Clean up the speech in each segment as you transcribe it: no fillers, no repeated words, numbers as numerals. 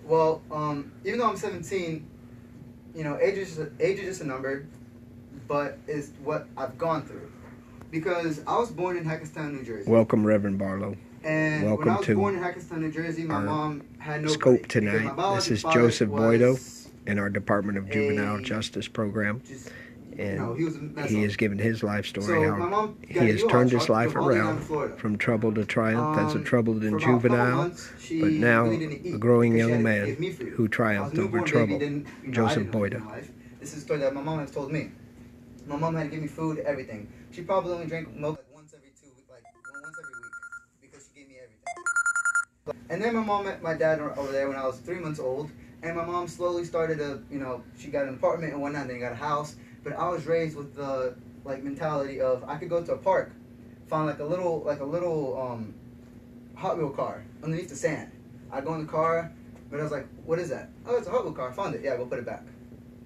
Well, even though I'm 17, age is just a number, but it's what I've gone through. Because I was born in Hackettstown, New Jersey. Welcome, Reverend Barlow. And when I Welcome was to born in Hackettstown, New Jersey, my our mom had no scope because my tonight. This biological is father Joseph Boeta was in our Department of Juvenile a Justice Program, just, and he was a mess he up. has given his life story So my how mom he got a has U-Haul turned his truck, life drove all the way down around to Florida. from trouble to triumph as a troubled For and about a couple juvenile, months, she but now really didn't eat a growing because she young had to man give me food. who I was a triumphed over newborn baby, trouble. didn't, I Joseph didn't know anything Boeta. in life. This is a story that my mom has told me. My mom had to give me food, everything. She probably only drank milk like once every 2 weeks, like once every week, because she gave me everything. And then my mom met my dad over there when I was 3 months old, and my mom slowly started to, she got an apartment and whatnot, and then got a house. But I was raised with the mentality of I could go to a park, find like a little Hot Wheel car underneath the sand. I'd go in the car, but I was like, what is that? Oh, it's a Hot Wheel car. I found it. Yeah, go put it back.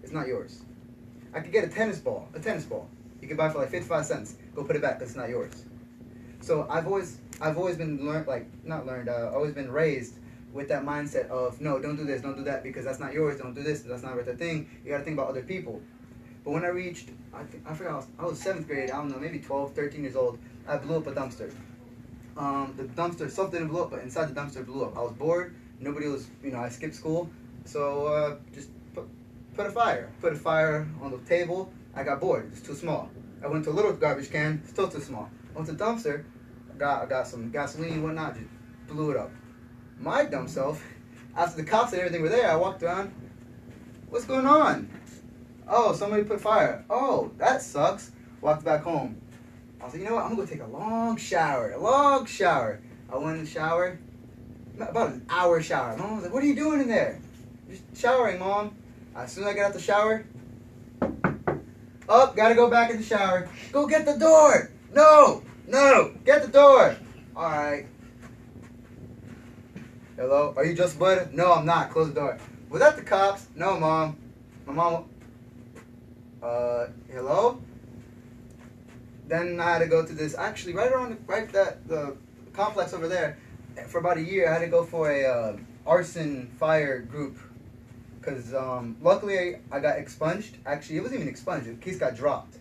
It's not yours. I could get a tennis ball. You could buy for like 55 cents. Go put it back. It's not yours. So I've always been always been raised with that mindset of no, don't do this, don't do that, because that's not yours. Don't do this, that's not the thing. You got to think about other people. But when I reached, I forgot, I was 7th grade. I don't know, maybe 12, 13 years old. I blew up a dumpster. The dumpster, something didn't blow up, but inside the dumpster blew up. I was bored. Nobody was, I skipped school, so just put a fire. Put a fire on the table. I got bored. It's too small. I went to a little garbage can. Still too small. Went to the dumpster. I got some gasoline and whatnot. Just blew it up. My dumb self, after the cops and everything were there, I walked around. What's going on? Oh, somebody put fire. Oh, that sucks. Walked back home. I was like, you know what? I'm going to go take a long shower. I went in the shower. About an hour shower. Mom was like, what are you doing in there? Just showering, Mom. As soon as I get out the shower, gotta go back in the shower. Go get the door. No, get the door. All right. Hello, are you Joseph Boeta? No, I'm not. Close the door. Was that the cops? No, Mom. My mom. Hello. Then I had to go to this. Actually, the complex over there. For about a year, I had to go for a arson fire group. Because luckily I got expunged. Actually, it wasn't even expunged. The case got dropped.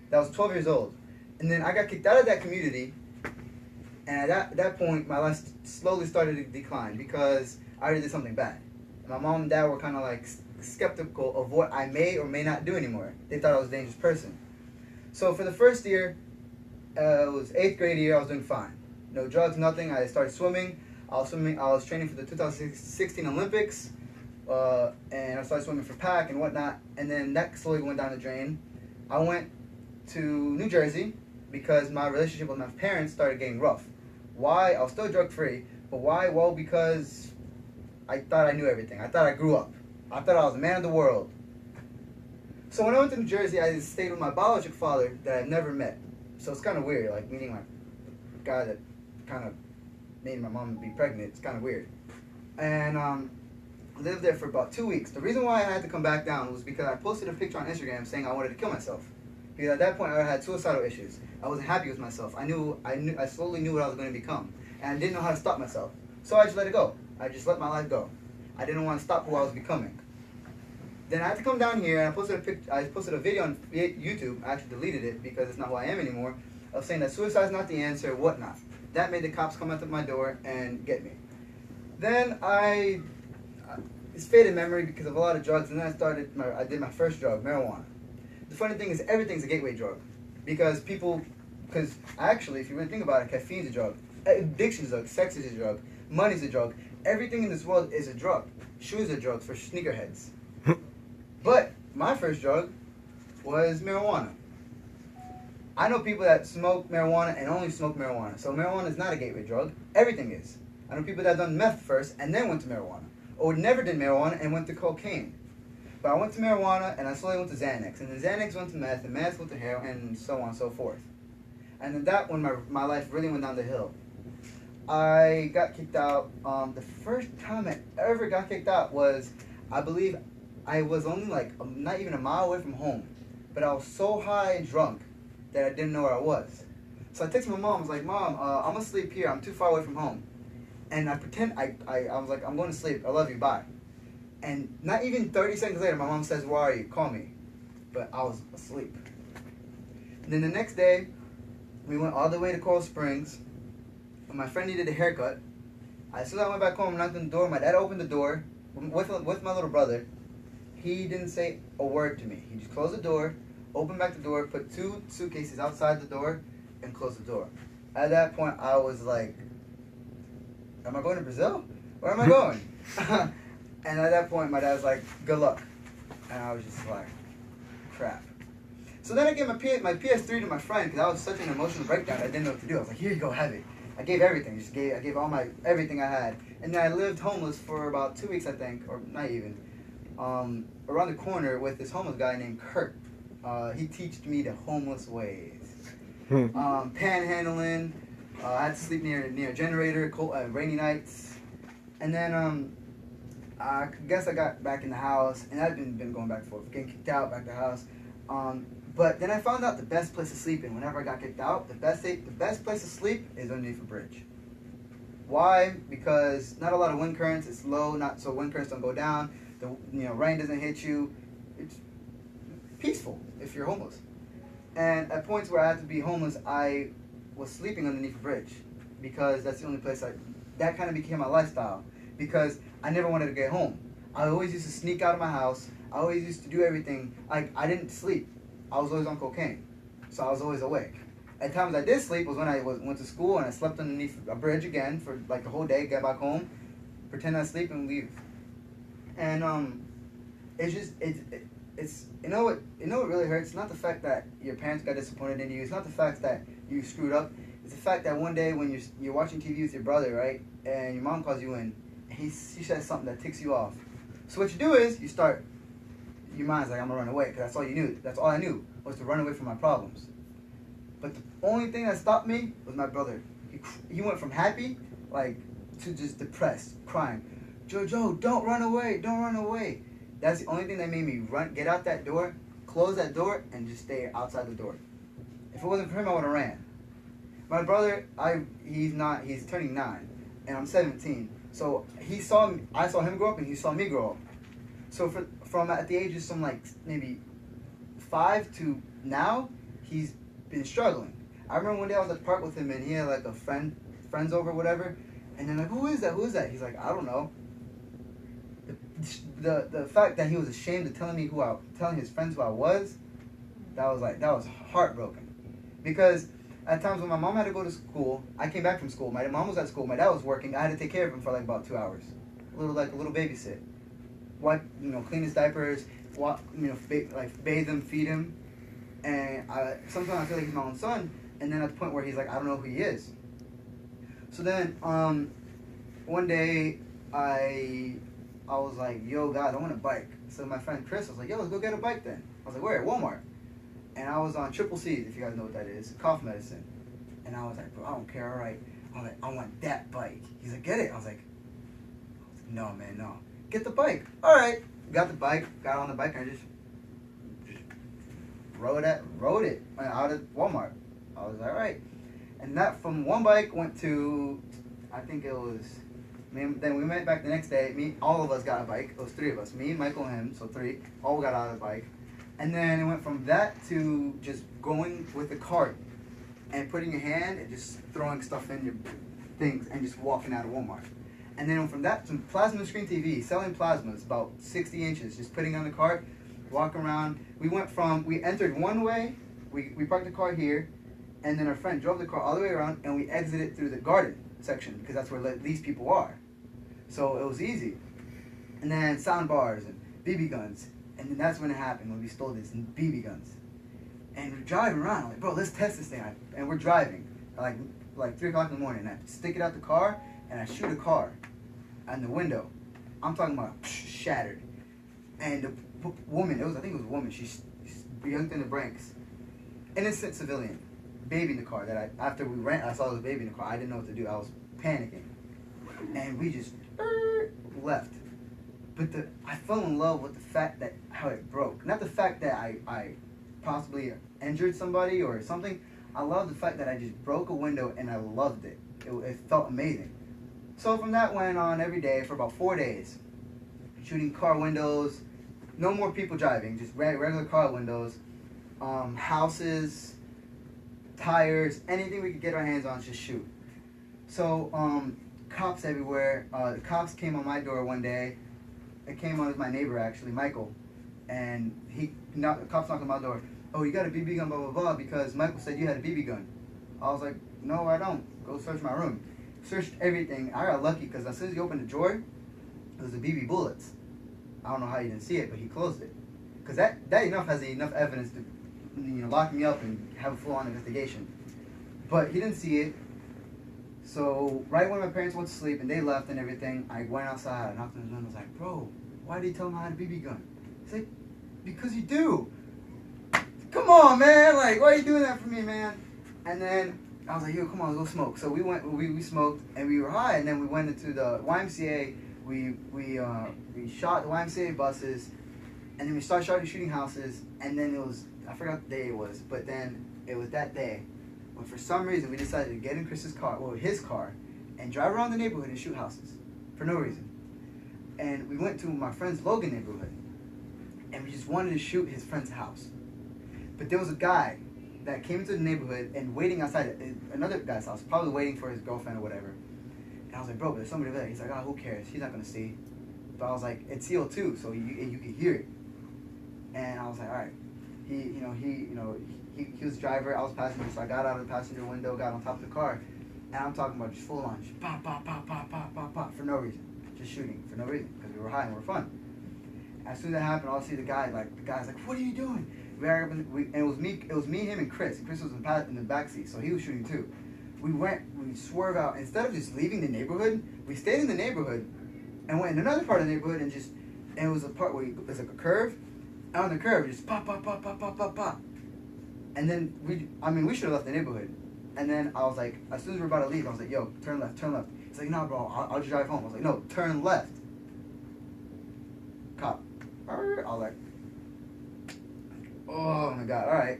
That was 12 years old. And then I got kicked out of that community. And at that point, my life slowly started to decline because I already did something bad. And my mom and dad were kind of like skeptical of what I may or may not do anymore. They thought I was a dangerous person. So for the first year, it was 8th grade year, I was doing fine. No drugs, nothing. I started swimming. I was training for the 2016 Olympics. And I started swimming for PAC and whatnot, and then that slowly went down the drain. I went to New Jersey because my relationship with my parents started getting rough. Why? I was still drug free, but why? Well, because I thought I knew everything. I thought I grew up. I thought I was a man of the world. So when I went to New Jersey, I stayed with my biological father that I'd never met. So it's kind of weird, like meeting my guy that kind of made my mom be pregnant. It's kind of weird. And lived there for about 2 weeks. The reason why I had to come back down was because I posted a picture on Instagram saying I wanted to kill myself. Because at that point I had suicidal issues. I wasn't happy with myself. I slowly knew what I was going to become. And I didn't know how to stop myself. So I just let it go. I just let my life go. I didn't want to stop who I was becoming. Then I had to come down here and I posted a video on YouTube. I actually deleted it because it's not who I am anymore. Of saying that suicide is not the answer, whatnot. That made the cops come out to my door and get me. Then it's faded memory because of a lot of drugs, and then I did my first drug, marijuana. The funny thing is everything's a gateway drug because actually, if you really think about it, caffeine's a drug, addiction's a drug, sex is a drug, money's a drug, everything in this world is a drug. Shoes are drugs for sneakerheads. But my first drug was marijuana. I know people that smoke marijuana and only smoke marijuana, so marijuana is not a gateway drug. Everything is. I know people that have done meth first and then went to marijuana. Or never did marijuana and went to cocaine. But I went to marijuana and I slowly went to Xanax. And then Xanax went to meth and meth went to heroin and so on and so forth. And then that when my life really went down the hill. I got kicked out. The first time I ever got kicked out was, I believe, I was only like not even a mile away from home. But I was so high and drunk that I didn't know where I was. So I texted my mom. I was like, Mom, I'm going to sleep here. I'm too far away from home. And I pretend, I was like, I'm going to sleep. I love you. Bye. And not even 30 seconds later, my mom says, where are you? Call me. But I was asleep. And then the next day, we went all the way to Coral Springs. And my friend needed a haircut. As soon as I went back home, knocked on the door. My dad opened the door with my little brother. He didn't say a word to me. He just closed the door, opened back the door, put 2 suitcases outside the door, and closed the door. At that point, I was like, am I going to Brazil? Where am I going? And at that point, my dad was like, good luck. And I was just like, crap. So then I gave my PS3 to my friend because I was such an emotional breakdown. I didn't know what to do. I was like, here you go, have it. I gave everything. I gave all everything I had. And then I lived homeless for about 2 weeks, I think, or not even. Around the corner with this homeless guy named Kurt. He taught me the homeless ways. Panhandling. I had to sleep near a generator, rainy nights. And then I guess I got back in the house, and I've been going back and forth, getting kicked out, back to the house. But then I found out the best place to sleep in whenever I got kicked out, the best place to sleep is underneath a bridge. Why? Because not a lot of wind currents, it's low, not so wind currents don't go down, the rain doesn't hit you. It's peaceful if you're homeless. And at points where I had to be homeless, I was sleeping underneath a bridge because that's the only place that kind of became my lifestyle because I never wanted to get home. I always used to sneak out of my house. I always used to do everything. I didn't sleep. I was always on cocaine. So I was always awake. At times I did sleep was when I went to school and I slept underneath a bridge again for like a whole day, get back home, pretend I sleep and leave. And it's just it's you know what really hurts? It's not the fact that your parents got disappointed in you. It's not the fact that you screwed up. It's the fact that one day when you're watching TV with your brother, right, and your mom calls you in, and she says something that ticks you off. So what you do is you start. Your mind's like, I'm gonna run away, because that's all you knew. That's all I knew was to run away from my problems. But the only thing that stopped me was my brother. He went from happy, like, to just depressed, crying. Jojo, don't run away, don't run away. That's the only thing that made me get out that door, close that door, and just stay outside the door. If it wasn't for him, I would have ran. My brother, he's turning 9, and I'm 17. So I saw him grow up, and he saw me grow up. So from at the age of some like maybe 5 to now, he's been struggling. I remember one day I was at the park with him and he had like a friends over, whatever, and they're like, who is that? He's like, I don't know. The fact that he was ashamed of telling his friends who I was, that was heartbroken. Because at times when my mom had to go to school, I came back from school. My mom was at school. My dad was working. I had to take care of him for like about 2 hours, a little babysit. Clean his diapers, bathe him, feed him, and sometimes I feel like he's my own son. And then at the point where he's like, I don't know who he is. So then, one day I was like, yo, guys, I want a bike. So my friend Chris was like, yo, let's go get a bike then. I was like, where? At Walmart. And I was on Triple C's, if you guys know what that is, cough medicine. And I was like, bro, I don't care, all right. I was like, I want that bike. He's like, get it. I was like, no, man, no. Get the bike. All right. Got the bike. Got on the bike and I just rode it out of Walmart. I was like, all right. And that from one bike went to, I think it was, then we went back the next day. All of us got a bike. It was 3 of us. Me, Michael, and him. So 3. All got out of the bike. And then it went from that to just going with the cart and putting your hand and just throwing stuff in your things and just walking out of Walmart. And then from that to plasma screen TV, selling plasmas about 60 inches, just putting on the cart, walk around. We entered one way, we parked the car here, and then our friend drove the car all the way around, and we exited through the garden section, because that's where these people are. So it was easy. And then sound bars and BB guns. And then that's when it happened, when we stole these BB guns. And we're driving around, I'm like, bro, let's test this thing. And we're driving, like 3 o'clock in the morning, and I stick it out the car, and I shoot a car on the window. I'm talking about shattered. And the woman, I think it was a woman, she's yanked in the brakes. Innocent civilian, baby in the car. After we ran, I saw there was a baby in the car. I didn't know what to do. I was panicking. And we just left. But I fell in love with the fact that how it broke. Not the fact that I possibly injured somebody or something. I love the fact that I just broke a window and I loved it. It felt amazing. So from that went on every day for about 4 days. Shooting car windows. No more people driving, just regular car windows. Houses, tires, anything we could get our hands on, just shoot. So, cops everywhere. The cops came on my door one day. It came on with my neighbor, actually, Michael. And the cops knocked on my door. Oh, you got a BB gun, blah, blah, blah, because Michael said you had a BB gun. I was like, no, I don't. Go search my room. Searched everything. I got lucky because as soon as he opened the drawer, it was the BB bullets. I don't know how you didn't see it, but he closed it. Because that has enough evidence to lock me up and have a full-on investigation. But he didn't see it. So right when my parents went to sleep and they left and everything, I went outside and knocked on his window. I was like, bro, why did you tell him I had a BB gun? He's like, because you do. Come on, man. Like, why are you doing that for me, man? And then I was like, yo, come on, let's go smoke. So we smoked and we were high. And then we went into the YMCA. We shot the YMCA buses. And then we started shooting houses. And then it was, I forgot the day it was, but then it was that day when for some reason we decided to get in his car, and drive around the neighborhood and shoot houses for no reason. And we went to my friend's Logan neighborhood, and we just wanted to shoot his friend's house. But there was a guy that came into the neighborhood and waiting outside another guy's house, probably waiting for his girlfriend or whatever. And I was like, bro, but there's somebody there. He's like, oh, who cares? He's not gonna see. But I was like, it's CO2, so you could hear it. And I was like, all right. He was the driver, I was passenger, so I got out of the passenger window, got on top of the car, and I'm talking about just full on, just pop, pop, pop, pop, pop, pop, pop, for no reason. Just shooting, for no reason, because we were high and we were fun. As soon as that happened, I'll see the guy's like, what are you doing? And it was me, him, and Chris. Chris was in the back seat, so he was shooting too. We swerved out. Instead of just leaving the neighborhood, we stayed in the neighborhood, and went in another part of the neighborhood, and it was a part where there's like a curve. On the curve, just pop, pop, pop, pop, pop, pop, pop. And then we should have left the neighborhood. And then I was like, as soon as we were about to leave, I was like, yo, turn left, turn left. He's like, no, bro, I'll just drive home. I was like, no, turn left. Cop. I was like, oh my God, all right.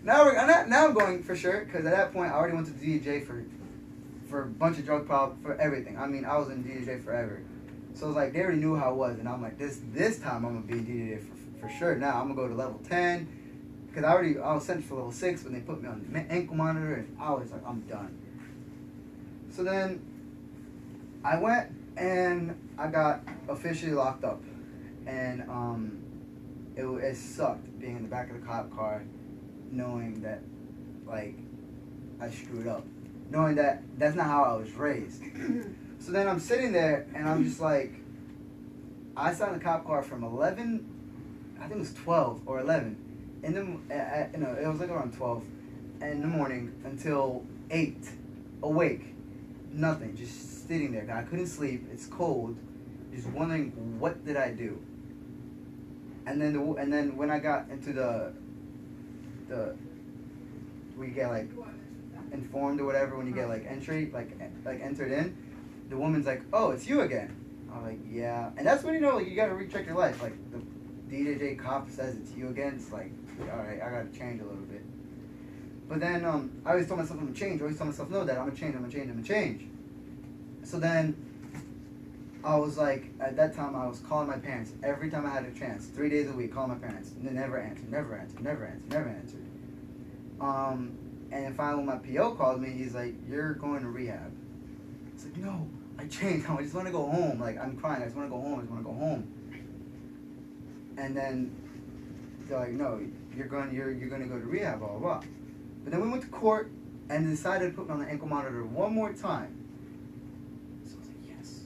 Now I'm going for sure, because at that point, I already went to DJJ for a bunch of drug problems, for everything. I mean, I was in DJJ forever. So it was like, they already knew how I was. And I'm like, this time I'm going to be in DJJ for sure. Now I'm going to go to level 10. Because I was sent for level 6 when they put me on the ankle monitor. And I was like, I'm done. So then I went and I got officially locked up. And it sucked being in the back of the cop car, knowing that, like, I screwed up. Knowing that that's not how I was raised. So then I'm sitting there, and I'm just like, I sat in the cop car from 11, I think it was 12 or 11, it was like around 12 in the morning until 8, awake, nothing, just sitting there. I couldn't sleep, it's cold, just wondering, what did I do? And then when I got into we get like informed or whatever when you get like entry, like entered in. The woman's like, oh, it's you again. I'm like, yeah. And that's when like, you gotta recheck your life. Like, the DJJ cop says it's you again. It's like, alright, I gotta change a little bit. But then, I always told myself I'm gonna change. I always told myself, no, Dad, I'm gonna change. So then, I was like, at that time, I was calling my parents. Every time I had a chance, 3 days a week, calling my parents. And they never answered. And then finally, when my PO called me, he's like, you're going to rehab. It's like, no, I changed. I just want to go home. Like, I'm crying. I just want to go home. And then they're like, no, you're going to go to rehab, blah, blah, blah. But then we went to court and decided to put me on the ankle monitor one more time. So I was like, yes.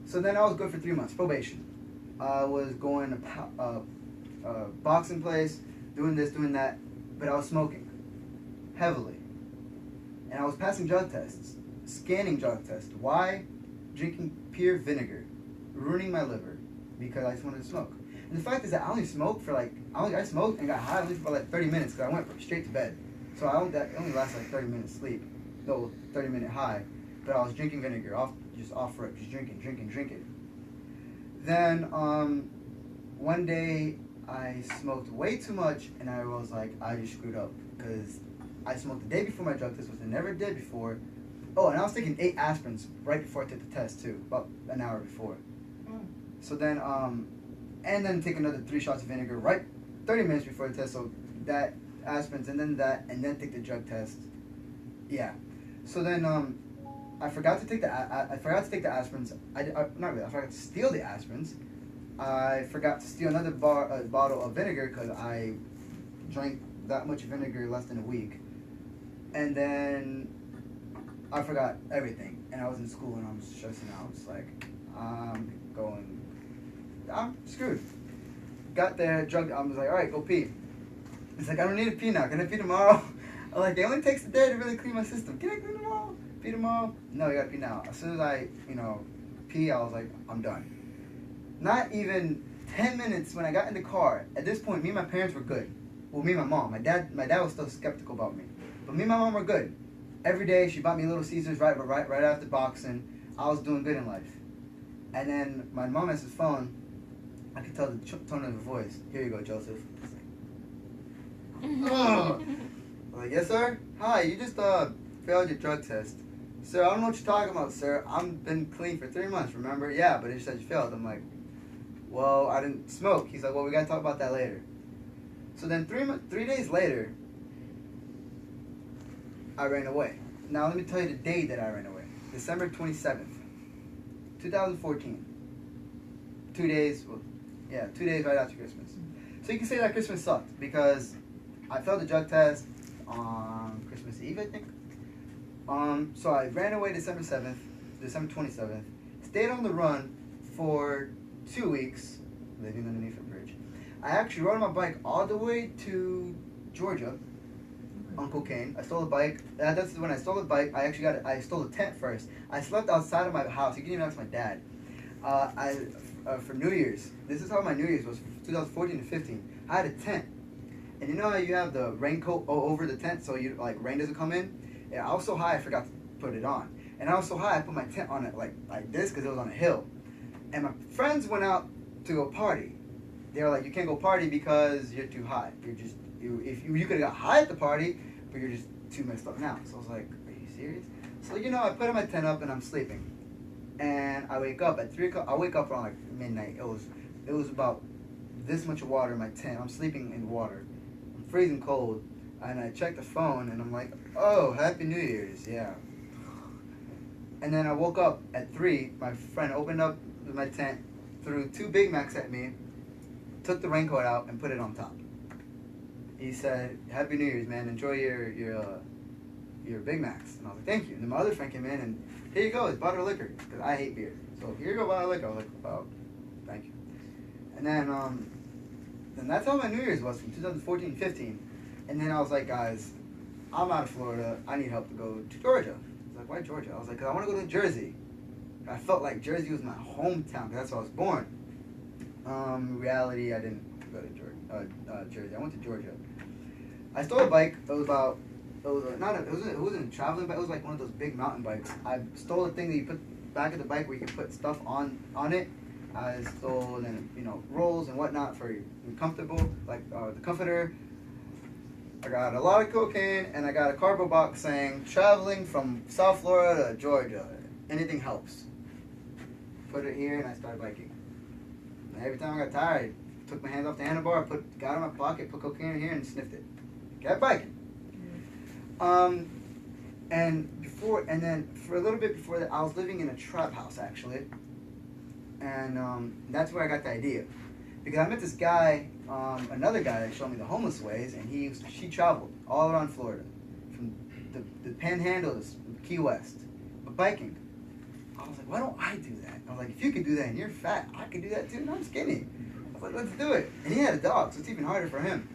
So then I was good for 3 months, probation. I was going to boxing place, doing this, doing that, but I was smoking heavily. And I was passing drug tests. Scanning drug test. Why? Drinking pure vinegar, ruining my liver because I just wanted to smoke. And the fact is that I only smoked for I smoked and got high only for like 30 minutes because I went straight to bed. So that only lasted like 30 minutes sleep, no 30-minute high. But I was drinking vinegar off rip, just drinking. Then one day I smoked way too much and I was like, I just screwed up because I smoked the day before my drug test, which I never did before. Oh, and I was taking 8 aspirins right before I took the test too, about an hour before. So then, and then take another 3 shots of vinegar right 30 minutes before the test. So that aspirins and then that, and then take the drug test. Yeah. So then, I forgot to take the I forgot to take the aspirins. Not really. I forgot to steal the aspirins. I forgot to steal another bottle of vinegar because I drank that much vinegar less than a week. And then I forgot everything. And I was in school and I was stressing out. It's like, I'm screwed. Got there, drugged. I was like, all right, go pee. It's like, I don't need to pee now. Can I pee tomorrow? I'm like, it only takes a day to really clean my system. Can I pee tomorrow? Pee tomorrow? No, you gotta pee now. As soon as I, pee, I was like, I'm done. Not even 10 minutes when I got in the car. At this point, me and my parents were good. Well, me and my mom. My dad was still skeptical about me. But me and my mom were good. Every day, she bought me Little Caesars right after boxing. I was doing good in life. And then my mom has his phone. I could tell the tone of her voice. Here you go, Joseph. Oh. I'm like, yes, sir? Hi, you just failed your drug test. Sir, I don't know what you're talking about, sir. I've been clean for 3 months, remember? Yeah, but it said you failed. I'm like, well, I didn't smoke. He's like, well, we got to talk about that later. So then 3 days later, I ran away. Now, let me tell you the day that I ran away. December 27th, 2014. 2 days, 2 days right after Christmas. So you can say that Christmas sucked because I failed the drug test on Christmas Eve, I think. So I ran away December 27th, stayed on the run for 2 weeks, living underneath a bridge. I actually rode my bike all the way to Georgia on cocaine. I stole a bike. That's when I stole the bike. I stole a tent first. I slept outside of my house. You can even ask my dad. For New Year's, this is how my New Year's was, 2014 to 15. I had a tent. And you know how you have the raincoat over the tent so rain doesn't come in? Yeah, I was so high I forgot to put it on. And I was so high I put my tent on it like this because it was on a hill. And my friends went out to go party. They were like, you can't go party because you're too high. You could have got high at the party, but you're just too messed up now. So I was like, are you serious? So I put my tent up and I'm sleeping. And I wake up at 3 o'clock. I wake up around like midnight. It was about this much water in my tent. I'm sleeping in water. I'm freezing cold. And I check the phone and I'm like, oh, Happy New Year's, yeah. And then I woke up at 3. My friend opened up my tent, threw 2 Big Macs at me, took the raincoat out and put it on top. He said, Happy New Year's, man. Enjoy your Big Macs. And I was like, thank you. And then my other friend came in and, here you go, it's bottled liquor, because I hate beer. So here you go, bottled liquor. I was like, oh, thank you. And then that's how my New Year's was from 2014-15. And then I was like, guys, I'm out of Florida. I need help to go to Georgia. I was like, why Georgia? I was like, because I want to go to Jersey. I felt like Jersey was my hometown, because that's where I was born. In reality, I didn't go to Jersey. I went to Georgia. I stole a bike. It wasn't a traveling bike. It was like one of those big mountain bikes. I stole a thing that you put back of the bike where you can put stuff on it. I stole rolls and whatnot for you comfortable, like the comforter. I got a lot of cocaine and I got a cardboard box saying traveling from South Florida to Georgia. Anything helps. Put it here and I started biking. And every time I got tired, I took my hands off the handlebar, got it in my pocket, put cocaine in here and sniffed it. Kept biking. And then for a little bit before that, I was living in a trap house actually. And that's where I got the idea. Because I met this guy, another guy that showed me the homeless ways, and she traveled all around Florida, from the Panhandle to Key West, but biking. I was like, why don't I do that? I was like, if you could do that and you're fat, I could do that too, and I'm skinny. I was like, let's do it. And he had a dog, so it's even harder for him.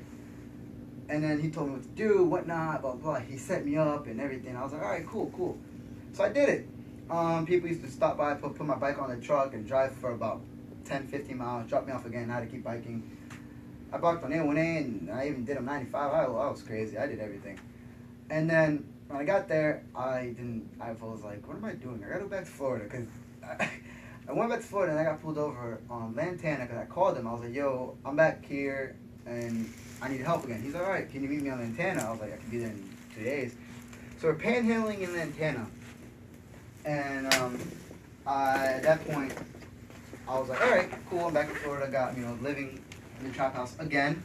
And then he told me what to do, whatnot, blah, blah. He set me up and everything. I was like, all right, cool. So I did it. People used to stop by, put my bike on the truck and drive for about 10, 15 miles, drop me off again. I had to keep biking. I biked on A1A and I even did a 95. I was crazy. I did everything. And then when I got there, I was like, what am I doing? I gotta go back to Florida because I went back to Florida and I got pulled over on Lantana because I called him. I was like, yo, I'm back here and I need help again. He's like, all right, can you meet me on Lantana? I was like, I can be there in 2 days. So we're panhandling in Lantana. And at that point, I was like, all right, cool. I'm back in Florida. Got living in the trap house again.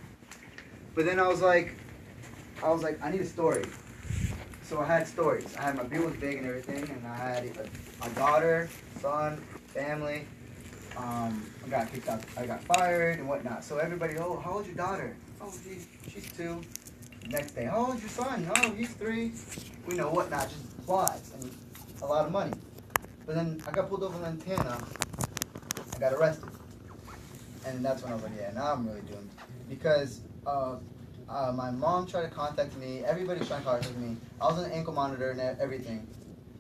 But then I was like, I need a story. So I had stories. I had my beer was big and everything, and I had a daughter, son, family. I got kicked out. I got fired and whatnot. So everybody, oh, how old's your daughter? Oh, she's 2. Next day, how old's your son? Oh, he's 3. Whatnot, just plots and a lot of money. But then I got pulled over in Lantana. I got arrested, and that's when I was like, yeah, now I'm really doomed, because my mom tried to contact me. Everybody was trying to contact me. I was on an ankle monitor and everything.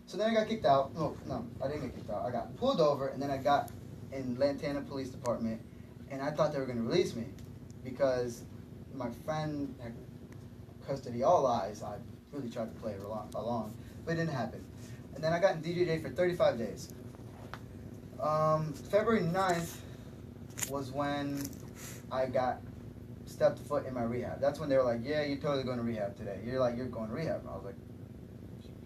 So then I got kicked out. No, I didn't get kicked out. I got pulled over, and then I got in Lantana Police Department, and I thought they were going to release me because my friend had custody all lies. I really tried to play it along, but it didn't happen. And then I got in DJJ for 35 days. February 9th was when I got stepped foot in my rehab. That's when they were like, yeah, you're totally going to rehab today. You're going to rehab. And I was like,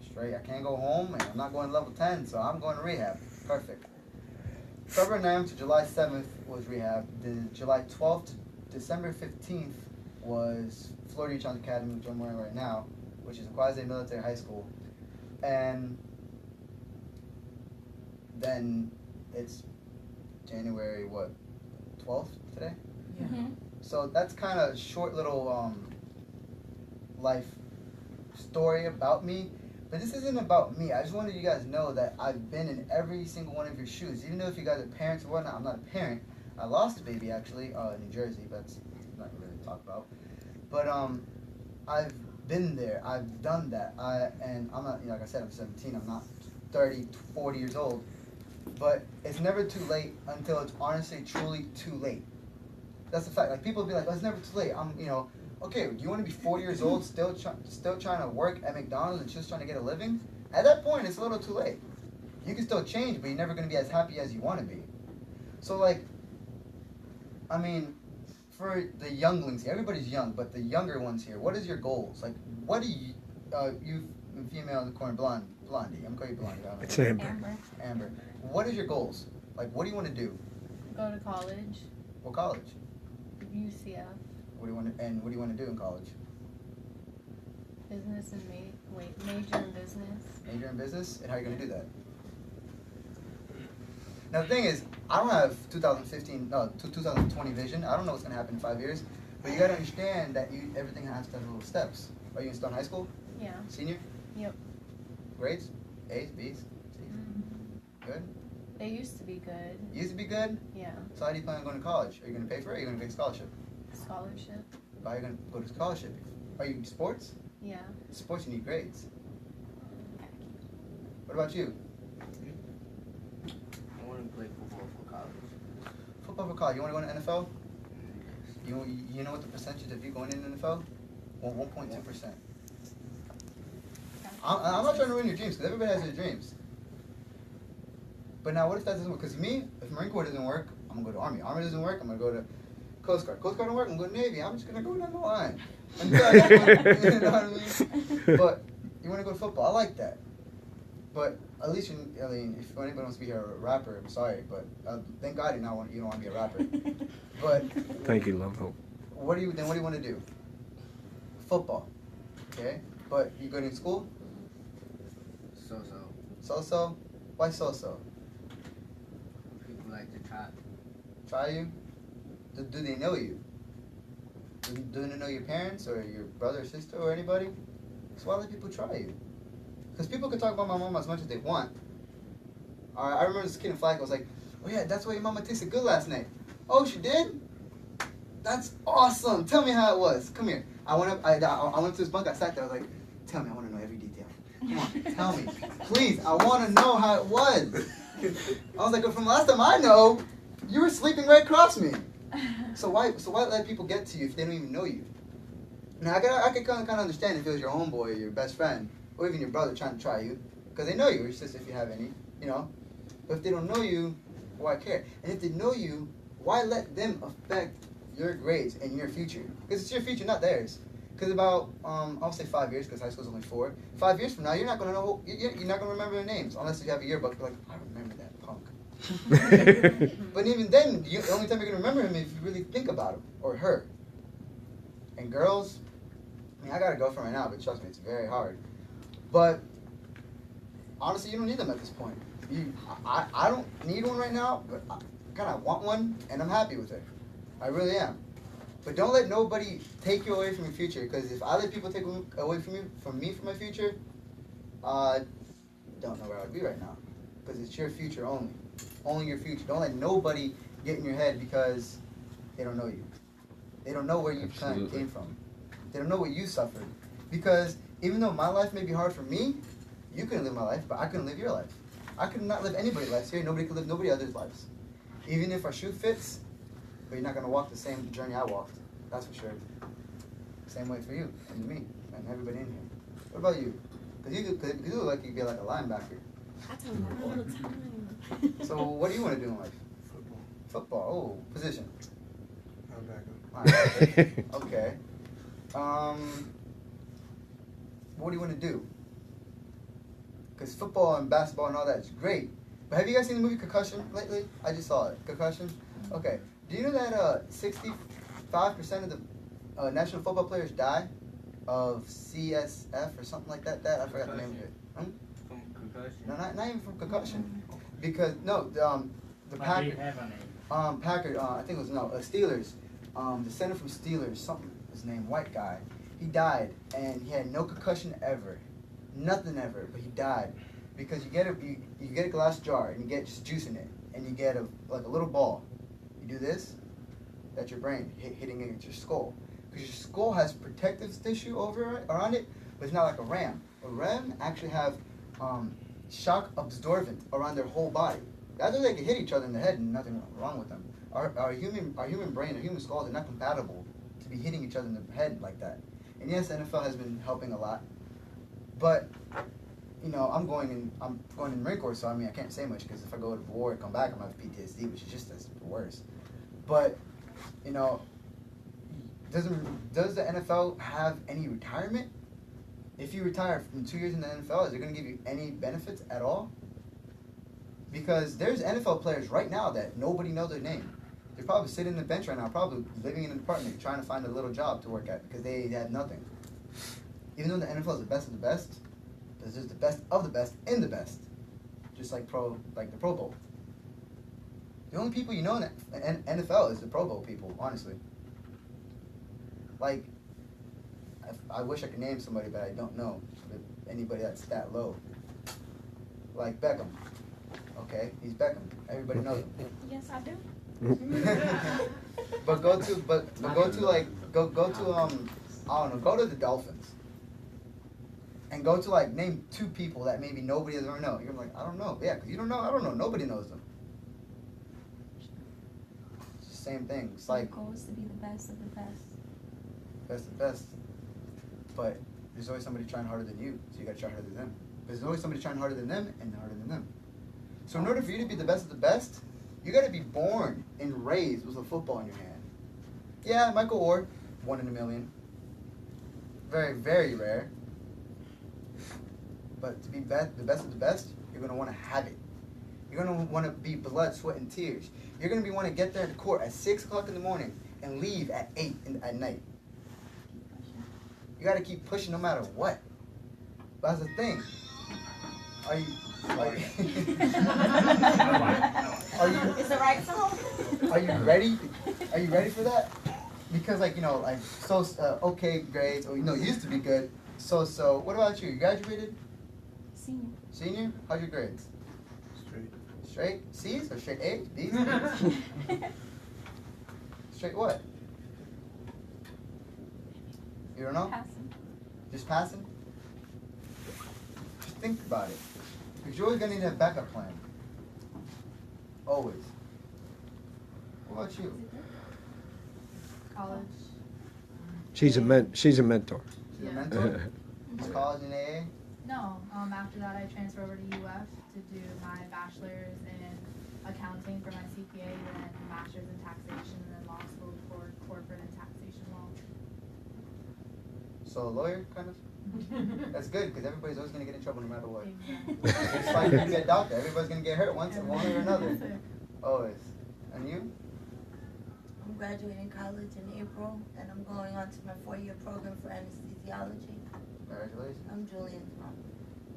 straight, I can't go home, and I'm not going to level 10, so I'm going to rehab. Perfect. February 9th to July 7th was rehab. Then July 12th to December 15th was Florida Challenge Academy, which I'm wearing right now, which is a quasi-military high school. And then it's January, 12th today? Yeah. Mm-hmm. So that's kind of a short little life story about me. But this isn't about me. I just wanted you guys to know that I've been in every single one of your shoes. Even though if you guys are parents or whatnot, I'm not a parent. I lost a baby, actually, in New Jersey, but that's not really to talk about. But I've been there. I've done that. And I'm not, like I said, I'm 17. I'm not 30, 40 years old. But it's never too late until it's honestly, truly too late. That's the fact. Like, people be like, oh, it's never too late. Okay, do you want to be 40 years old, still trying to work at McDonald's and just trying to get a living? At that point, it's a little too late. You can still change, but you're never going to be as happy as you want to be. So, for the younglings, everybody's young, but the younger ones here, what is your goals? Like, what do you female in the corner, Blondie, I'm calling you Blondie. It's Amber. Amber. What is your goals? Like, what do you want to do? Go to college. What college? UCF. What do you want to do in college? Business and major in business. Major in business? And how are you going to do that? Now the thing is, I don't have 2020 vision. I don't know what's going to happen in 5 years. But you got to understand that everything has to have little steps. Are you still in high school? Yeah. Senior? Yep. Grades? A's, B's, C's? Mm-hmm. Good? They used to be good. Used to be good? Yeah. So how do you plan on going to college? Are you going to pay for it or are you going to take a scholarship? Scholarship. Why are you going to go to scholarship? Are you sports? Yeah. Sports, you need grades. What about you? I want to play football for college. Football for college. You want to go into NFL? You know what the percentage of you going into NFL? Well, 1.2%. I'm not trying to ruin your dreams, because everybody has their dreams. But now, what if that doesn't work? Because me, if Marine Corps doesn't work, I'm going to go to Army. Army doesn't work, I'm going to go to Coast Guard. Coast Guard don't work, I'm going to Navy. I'm just going to go down the line. You know what I mean? But you want to go to football. I like that. But at least, if anybody wants to be a rapper, I'm sorry. But thank God you don't want to be a rapper. But Thank you, Love Hope. what do you want to do? Football. Okay? But you going to school? So-so. So-so? Why so-so? People like to try. Try you? Do they know you? Do they know your parents or your brother or sister or anybody? So why let people try you? Because people can talk about my mom as much as they want. I remember this kid in flag was like, oh yeah, that's why your mama tasted good last night. Oh, she did? That's awesome. Tell me how it was. Come here. I went to his bunk, I sat there, I was like, tell me, I want to know every detail. Come on, tell me. Please, I want to know how it was. I was like, from last time I know, you were sleeping right across me. So why let people get to you if they don't even know you? Now, I could kind of understand if it was your homeboy or your best friend, or even your brother trying to try you, because they know you, or your sister if you have any, But if they don't know you, why care? And if they know you, why let them affect your grades and your future? Because it's your future, not theirs. Because about, I'll say 5 years, because high school's only 4. 5 years from now, you're not going to know, you're not going to remember their names, unless you have a yearbook. You're like, I remember that punk. But even then, the only time you're going to remember him is if you really think about him, or her. And girls, I mean, I got a girlfriend right now, but trust me, it's very hard. But, honestly, you don't need them at this point. I don't need one right now, but I kind of want one, and I'm happy with it. I really am. But don't let nobody take you away from your future, because if I let people take away from my future, I don't know where I'd be right now. Because it's your future only. Only your future. Don't let nobody get in your head because they don't know you. They don't know where you came from. They don't know what you suffered. Because even though my life may be hard for me, you couldn't live my life, but I couldn't live your life. I could not live anybody's life here. Nobody could live nobody else's lives. Even if our shoe fits, but you're not going to walk the same journey I walked. That's for sure. Same way for you and me and everybody in here. What about you? Because you look like you'd be like a linebacker. I tell them that all the time. So what do you want to do in life? Football. Football. Oh, position. I'm back up. Okay. What do you want to do? Because football and basketball and all that is great. But have you guys seen the movie Concussion lately? I just saw it. Concussion? Okay. Do you know that 65% of the national football players die of CSF or something like that? I forgot the name of it. From concussion? No, not even from concussion. Because, no, the Packers. Packard, I think it was, Steelers. The center from Steelers, something, his name, white guy. He died, and he had no concussion ever. Nothing ever, but he died. Because you get a glass jar, and you get just juice in it, and you get a little ball. You do this, that's your brain hitting against your skull. Because your skull has protective tissue around it, but it's not like a ram. A ram actually have shock absorbent around their whole body. That's why they can hit each other in the head and nothing wrong with them. Our human brain, our human skulls are not compatible to be hitting each other in the head like that. And yes, the NFL has been helping a lot, but I'm going in the Marine Corps, so I mean I can't say much because if I go to war and come back, I'm gonna have PTSD, which is just as worse. But does the NFL have any retirement? If you retire in 2 years in the NFL, is it going to give you any benefits at all? Because there's NFL players right now that nobody knows their name. They're probably sitting on the bench right now, probably living in an apartment, trying to find a little job to work at because they have nothing. Even though the NFL is the best of the best, there's just the best of the best in the best. Just like the Pro Bowl. The only people you know in the NFL is the Pro Bowl people, honestly. Like, I wish I could name somebody, but I don't know anybody that's that low. Like Beckham. Okay, he's Beckham. Everybody knows him. Yes, I do. But go to I don't know, go to the Dolphins. And go to name 2 people that maybe nobody has ever known. You're like, I don't know. Yeah, because you don't know, I don't know. Nobody knows them. It's the same thing. It's like the goal is to be the best of the best. Best of the best. But there's always somebody trying harder than you, so you gotta try harder than them. There's always somebody trying harder than them and harder than them. So in order for you to be the best of the best, you gotta be born and raised with a football in your hand. Yeah, Michael Orr, 1 in a million. Very, very rare. But to be the best of the best, you're gonna want to have it. You're gonna want to be blood, sweat, and tears. You're gonna want to get there to court at 6 o'clock in the morning and leave at 8 at night. You gotta keep pushing no matter what. But that's the thing. Are you It's the right song. Are you ready? Are you ready for that? Because okay grades, or used to be good. So what about you? You graduated? Senior. Senior? How's your grades? Straight. Straight? C's or straight A's? B's? Straight what? You don't know? Passing. Just passing? Just think about it. Because you're always going to need a backup plan. Always. What about you? College. She's a mentor. She's a Yeah. mentor? Is college in AA? No. After that, I transferred over to UF to do my bachelor's in accounting for my CPA, and then master's in taxation, and then law school for corporate and taxation law. So a lawyer, kind of? That's good, because everybody's always going to get in trouble no matter what. Exactly. It's like you to be a doctor. Everybody's going to get hurt once, one way or another. Yes, sir. Always. And you? I'm graduating college in April, and I'm going on to my 4-year program for anesthesiology. Congratulations. I'm Julian's mom.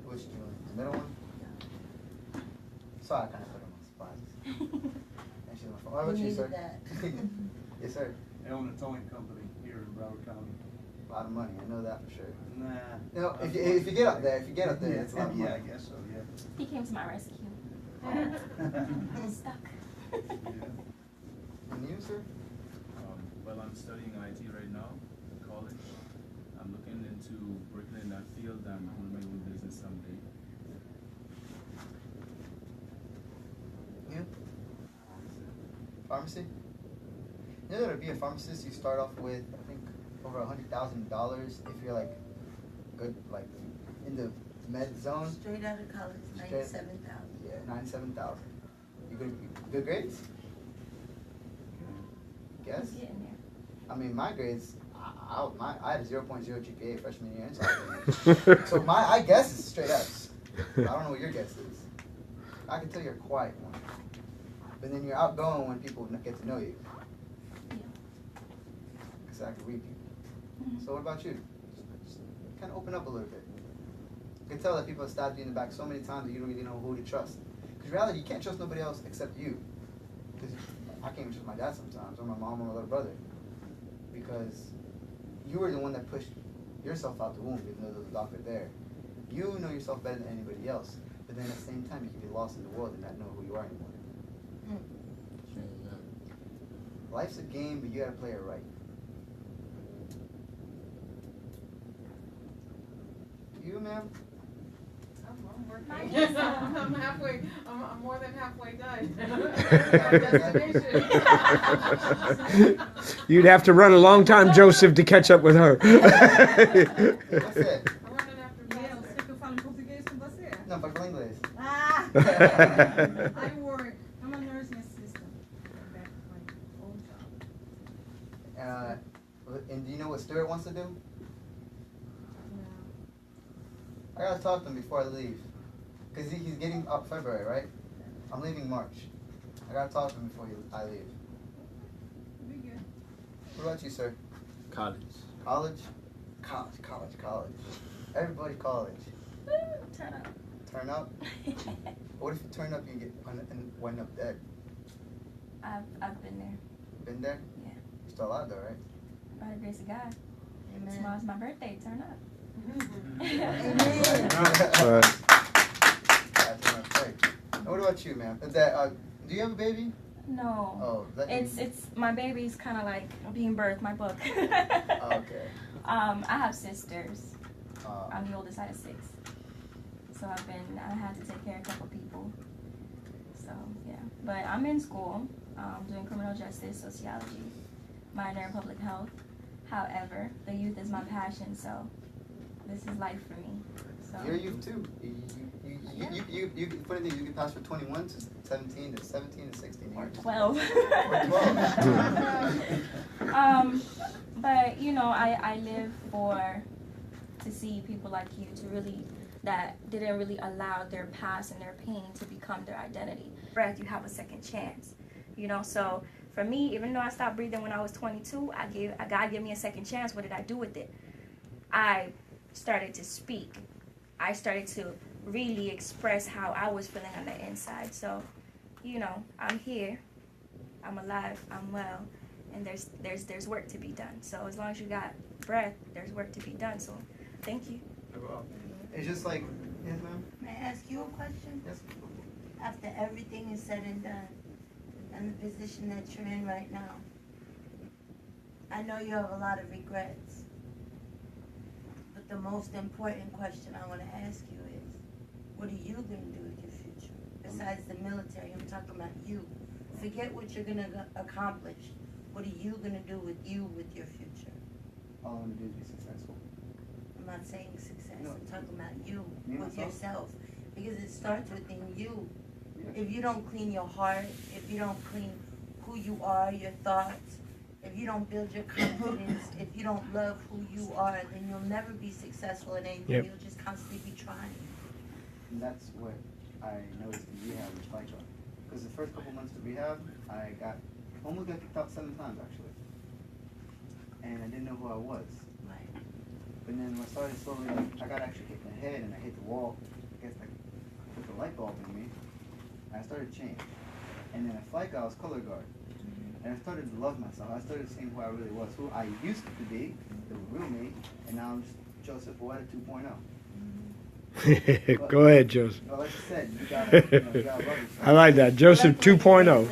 Which Julian? The middle one? Yeah. Sorry, I kind of put him on the spot. And she's my phone. What about We you, needed sir? that. Yes, sir. I own a towing company here in Broward County. A lot of money. I know that for sure. Nah. No, if you get up there, it's a lot of money. Yeah, I guess so, yeah. He came to my rescue. I'm stuck. And you, sir? Well, I'm studying IT right now in college. I'm looking into working in that field. I'm going to my own business someday. You? Pharmacy? You know that to be a pharmacist, you start off with, I think, over $100,000 if you're like good, like in the med zone. Straight out of college, Straight- 97,000. Yeah, 97,000. You good grades? Guess. He's getting there. I mean, my grades, I had a 0.0 GPA freshman year and sophomore year. So I guess is straight F's. I don't know what your guess is. I can tell you're a quiet one. But then you're outgoing when people get to know you. Yeah. Because I can read people. Mhm. So what about you? Just kind of open up a little bit. You can tell that people have stabbed you in the back so many times that you don't really know who to trust. Because reality, you can't trust nobody else except you. Because I can't even trust my dad sometimes, or my mom, or my little brother. Because you were the one that pushed yourself out the womb, even though there was a doctor there. You know yourself better than anybody else. But then at the same time, you can be lost in the world and not know who you are anymore. Life's a game, but you gotta play it right. You, ma'am? I'm working. Mine is, I'm halfway. I'm more than halfway done. Destination. You'd have to run a long time, Joseph, to catch up with her. What's it? I'm running after Yeah, Pastor. você que eu falo em português com você. Não, fala falar inglês. Ah! I work, I'm a nursing assistant. Back my old job. And do you know what Stuart wants to do? Yeah. I gotta talk to him before I leave. Because he's getting up February, right? I'm leaving March. I gotta talk to him before I leave. Be good. What about you, sir? College. College? College. Everybody college. Turn up. Turn up? What if you turn up and and wind up dead? I've been there. Been there? Yeah. You're still alive though, right? By the grace of God. Amen. Tomorrow's my birthday. Turn up. Amen. Right. That's right. And what about you, ma'am? Do you have a baby? No. Oh, It's my baby's kind of like being birthed. My book. Oh, okay. I have sisters. Uh, I'm the oldest out of 6. So I had to take care of a couple people. So yeah, but I'm in school, doing criminal justice, sociology, minor in public health. However, the youth is my passion, so this is life for me. So You're youth too. You funny thing, you can pass for 21 to 17 to 17 to 16 or years. 12. Or 12. But you know, I live to see people like you that didn't really allow their past and their pain to become their identity. Breath, you have a second chance, you know. So for me, even though I stopped breathing when I was 22, God gave me a second chance. What did I do with it? I started to speak. I started to really express how I was feeling on the inside. So, you know, I'm here, I'm alive, I'm well, and there's work to be done. So as long as you got breath, there's work to be done. So thank you. It's just like, yes, ma'am? May I ask you a question? Yes. After everything is said and done, and the position that you're in right now, I know you have a lot of regrets. But the most important question I want to ask you is, what are you going to do with your future? Besides the military, I'm talking about you. Forget what you're going to accomplish. What are you going to do with your future? All I want to do is be successful. I'm not saying success. No. I'm talking about you, Me, with myself? yourself. Because it starts within you. Yeah. If you don't clean your heart, if you don't clean who you are, your thoughts, If you don't build your confidence, if you don't love who you are, then you'll never be successful in anything. Yep. You'll just constantly be trying. And that's what I noticed in rehab with FICA. Because the first couple months of rehab, I almost got kicked out 7 times actually. And I didn't know who I was. Right. But then when I started slowly, like, I got actually hit in the head and I hit the wall. I guess like with the light bulb in me. And I started to change. And then at FICA, I was color guard. And I started to love myself. I started seeing who I really was, who I used to be, the real me, and now I'm just Joseph Boeta 2.0. Go ahead, Joseph. Well, like I said, you gotta love yourself. I like that. Joseph 2.0.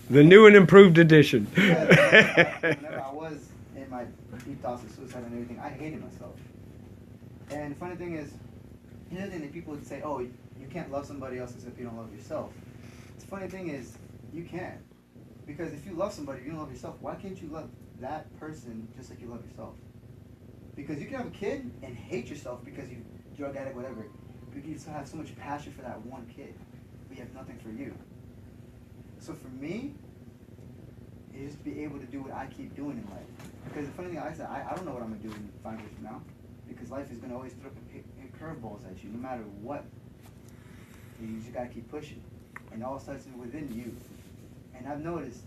The new and improved edition. Whenever I was in my deep thoughts of suicide and everything, I hated myself. And the funny thing is, the other thing that people would say, oh, you can't love somebody else if you don't love yourself. The funny thing is, you can. Because if you love somebody, if you don't love yourself, why can't you love that person just like you love yourself? Because you can have a kid and hate yourself because you drug addict, whatever. But you still have so much passion for that one kid, but you have nothing for you. So for me, is just to be able to do what I keep doing in life. Because the funny thing, I said, I don't know what I'm gonna do in 5 years from now, because life is gonna always throw curveballs at you, no matter what. You just gotta keep pushing, and all starts within you. And I've noticed,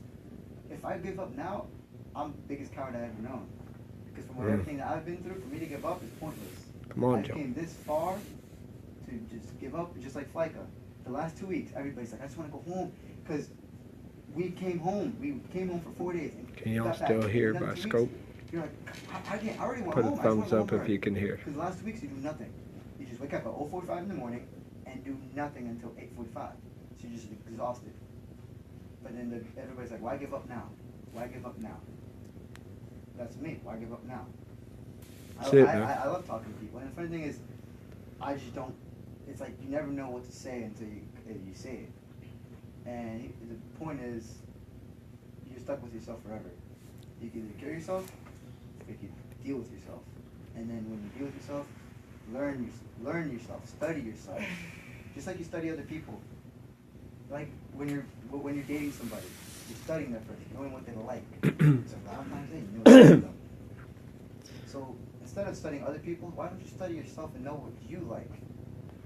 if I give up now, I'm the biggest coward I've ever known. Because from everything that I've been through, for me to give up is pointless. Come on, I Joe. came this far to just give up, just like FICA. The last 2 weeks, everybody's like, I just want to go home. Because we came home. We came home for 4 days. And Can y'all got back. still hear Another by 2 scope? weeks, you're like, I already went Put home. a I just thumbs wanna go up home if you can hear. Because the last 2 weeks, you do nothing. You just wake up at 0:45 in the morning and do nothing until 8:45. So you're just exhausted. But then everybody's like, why give up now? Why give up now? That's me. Why give up now? I love talking to people. And the funny thing is, I just don't, it's like you never know what to say until you say it. And the point is, you're stuck with yourself forever. You can either kill yourself, or you can deal with yourself. And then when you deal with yourself, learn yourself, study yourself. Just like you study other people. Like when you're dating somebody, you're studying that person, knowing what they like. So Valentine's Day, you know what they like. So instead of studying other people, why don't you study yourself and know what you like?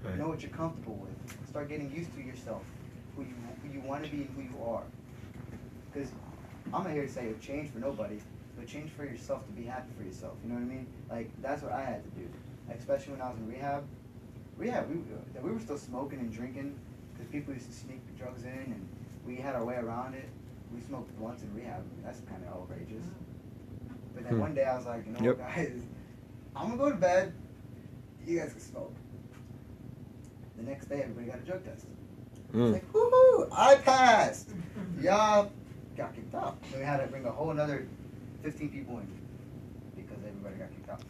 Right. Know what you're comfortable with. Start getting used to yourself, who you want to be and who you are. Because I'm not here to say change for nobody, but change for yourself to be happy for yourself. You know what I mean? Like that's what I had to do. Like, especially when I was in rehab. We were still smoking and drinking because people used to sneak the drugs in, and we had our way around it. We smoked blunts in rehab. That's kind of outrageous. But then one day I was like, you know what, guys, I'm gonna go to bed. You guys can smoke. The next day, everybody got a drug test. It's like, woohoo! I passed. Y'all got kicked out. And we had to bring a whole another 15 people in because everybody got kicked out.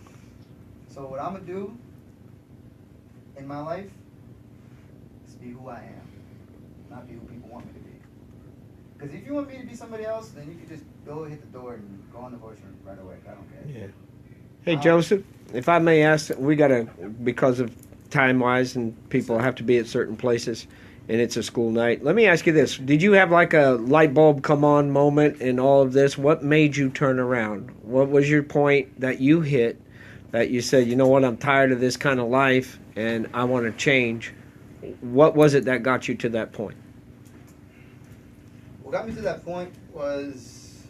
So what I'm gonna do in my life is be who I am, not be who people want me to be. Because if you want me to be somebody else, then you can just go hit the door and go on the horse and ride away. I don't care. Yeah. Hey, Joseph, if I may ask, we got to, because of time-wise and people have to be at certain places, and it's a school night. Let me ask you this. Did you have like a light bulb come on moment in all of this? What made you turn around? What was your point that you hit that you said, you know what, I'm tired of this kind of life and I want to change? What was it that got you to that point? What got me to that point was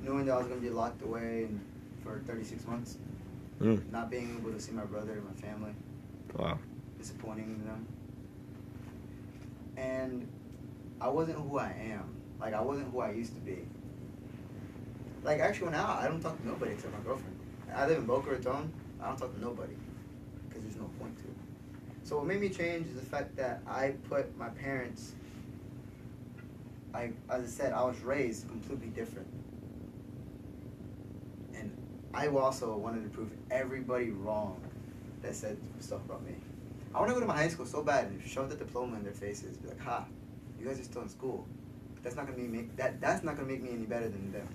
knowing that I was going to be locked away for 36 months. Not being able to see my brother and my family. Wow. Disappointing them. And I wasn't who I am. Like, I wasn't who I used to be. Like, actually, now, I don't talk to nobody except my girlfriend. I live in Boca Raton. I don't talk to nobody because there's no point to it. So what made me change is the fact that I put my parents, as I said, I was raised completely different. And I also wanted to prove everybody wrong that said stuff about me. I want to go to my high school so bad and shove the diploma in their faces. Be like, ha, you guys are still in school. But that's not gonna that's not gonna make me any better than them.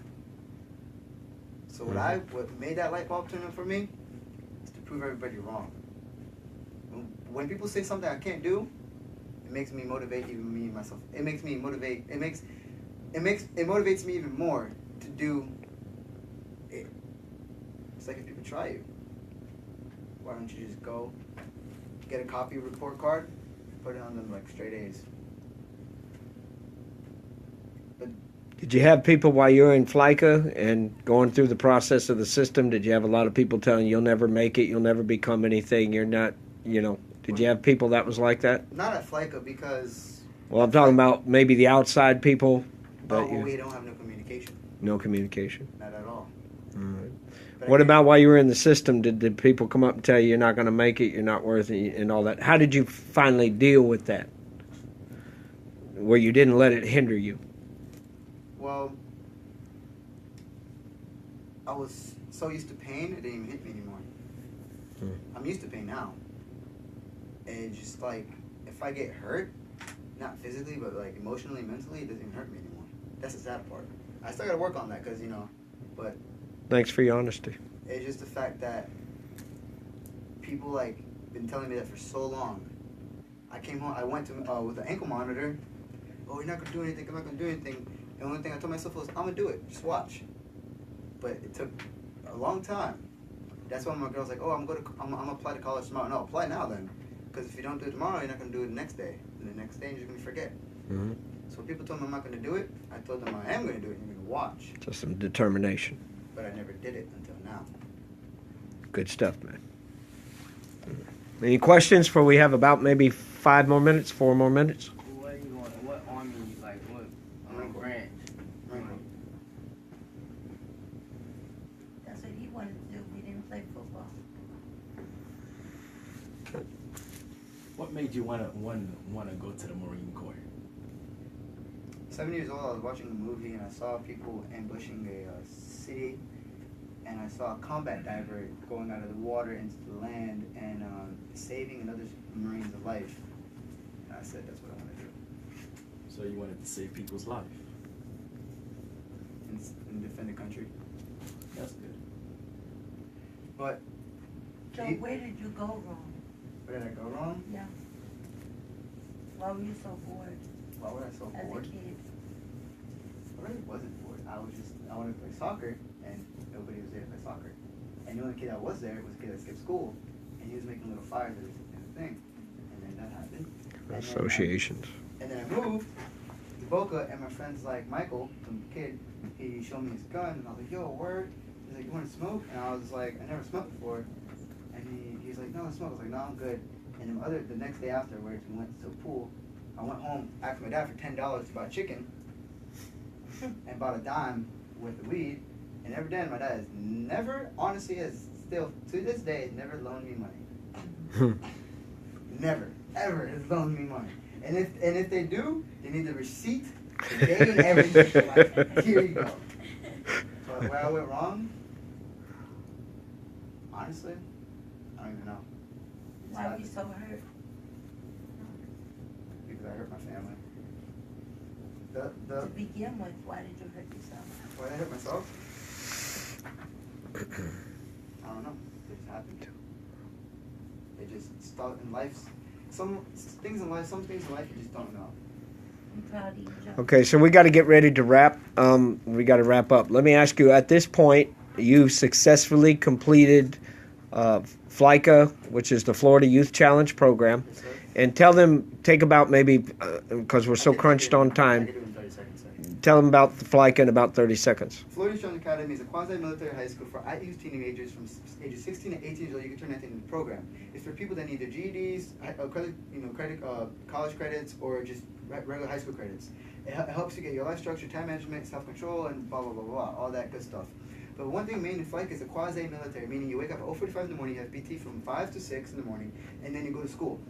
So what made that light bulb turn on for me is to prove everybody wrong. When people say something I can't do, it makes me motivate even me myself. It makes me motivate. It motivates me even more to do it, it's like if people try you. Why don't you just go get a copy report card, put it on them like straight A's. Did you have people while you were in FLICA and going through the process of the system? Did you have a lot of people telling you you'll never make it, you'll never become anything, you're not, you know? Did you have people that was like that? Not at FLICA because. Well, I'm talking about maybe the outside people. We don't have no communication. No communication. Not at all. All right. But What about while you were in the system? Did people come up and tell you you're not going to make it, you're not worth it, and all that? How did you finally deal with that? Where you didn't let it hinder you? Well, I was so used to pain, it didn't even hit me anymore. I'm used to pain now. And just like, if I get hurt, not physically, but like emotionally, mentally, it doesn't even hurt me anymore. That's the sad part. I still got to work on that because, you know, but. Thanks for your honesty. It's just the fact that people like been telling me that for so long. I came home, I went to with an ankle monitor. Oh, you're not going to do anything, I'm not going to do anything. The only thing I told myself was, I'm going to do it, just watch. But it took a long time. That's why my girl's like, oh, I'm going to apply to college tomorrow. No, apply now then. Because if you don't do it tomorrow, you're not going to do it the next day. And the next day, you're just going to forget. Mm-hmm. So when people told me I'm not going to do it, I told them I am going to do it and you're going to watch. Just some determination. But I never did it until now. Good stuff, man. Any questions before we have about maybe 4 more minutes? What are you going? What army? Like what branch? That's what he wanted to do. He didn't play football. What made you wanna go to the Marine Corps? 7 years old, I was watching a movie and I saw people ambushing a city, and I saw a combat diver going out of the water into the land and saving another Marine's life. And I said, that's what I want to do. So you wanted to save people's life. And defend the country. That's good. But. So where did you go wrong? Where did I go wrong? Yeah. Why were you so bored? Why was I so bored? As a kid. I really wasn't bored. I wanted to play soccer, and nobody was there to play soccer. And the only kid that was there was a kid that skipped school, and he was making little fires in the thing. And then that happened. Associations. And then I moved to Boca, and my friend's like, Michael, some kid, he showed me his gun, and I was like, yo, word? He's like, you want to smoke? And I was like, I never smoked before. And he's like, no, I smoke. I was like, no, I'm good. And then the next day afterwards, we went to a pool. I went home, asked my dad for $10 to buy chicken, and bought a dime worth of weed. And ever then, my dad has never, honestly, has still, to this day, has never loaned me money. Never, ever has loaned me money. And if they do, they need the receipt, the day and everything. Like, here you go. But where I went wrong, honestly, I don't even know. Why were you so hurt? Because I hurt my family. To begin with, why did you hurt yourself? Why did I hurt myself? I don't know. It just happened. It just started in life. Some things in life you just don't know. I'm proud of you, Joe. Okay, so we got to get ready to wrap. We got to wrap up. Let me ask you, at this point, you successfully completed FLICA, which is the Florida Youth Challenge program. Yes, sir. And tell them, take about maybe, because we're so crunched on I time, can do it in 30 seconds. tell them about the FLICA in about 30 seconds. Florida Youth Challenge Academy is a quasi-military high school for youth teenagers from ages 16 to 18 years old. You can turn anything into the program. It's for people that need their GEDs, college credits, or just regular high school credits. It helps you get your life structure, time management, self-control, and blah, blah, blah, blah, all that good stuff. But one thing main in FLICA is a quasi-military, meaning you wake up at 0:45 in the morning, you have PT from 5 to 6 in the morning, and then you go to school.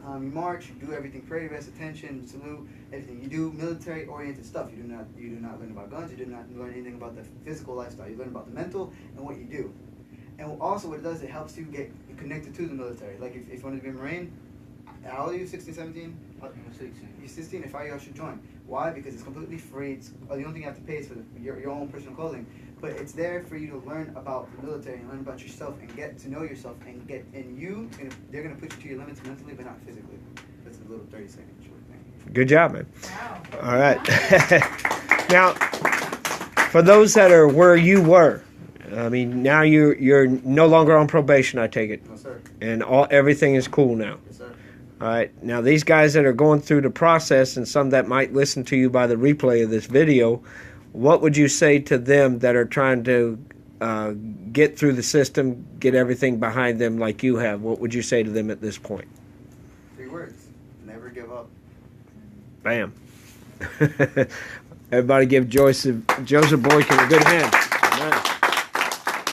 You march, you do everything, parade, rest, attention, salute, everything. You do military-oriented stuff. You do not learn about guns. You do not learn anything about the physical lifestyle. You learn about the mental and what you do. And also what it does, it helps you get connected to the military. Like if you want to be a Marine, how old are you, 16, 17? I'm 16. You're 16, if you should join. Why? Because it's completely free. The only thing you have to pay is for your own personal clothing. But it's there for you to learn about the military and learn about yourself and get to know yourself they're gonna put you to your limits mentally but not physically. That's a little 30-second short thing. Good job, man. Wow. All right. Now, for those that are where you were, I mean, now you're no longer on probation, I take it. No, sir. And everything is cool now. Yes, sir. All right. Now, these guys that are going through the process and some that might listen to you by the replay of this video, what would you say to them that are trying to get through the system, get everything behind them like you have? What would you say to them at this point? 3 words. Never give up. Bam. Everybody give Joseph Boykin a good hand.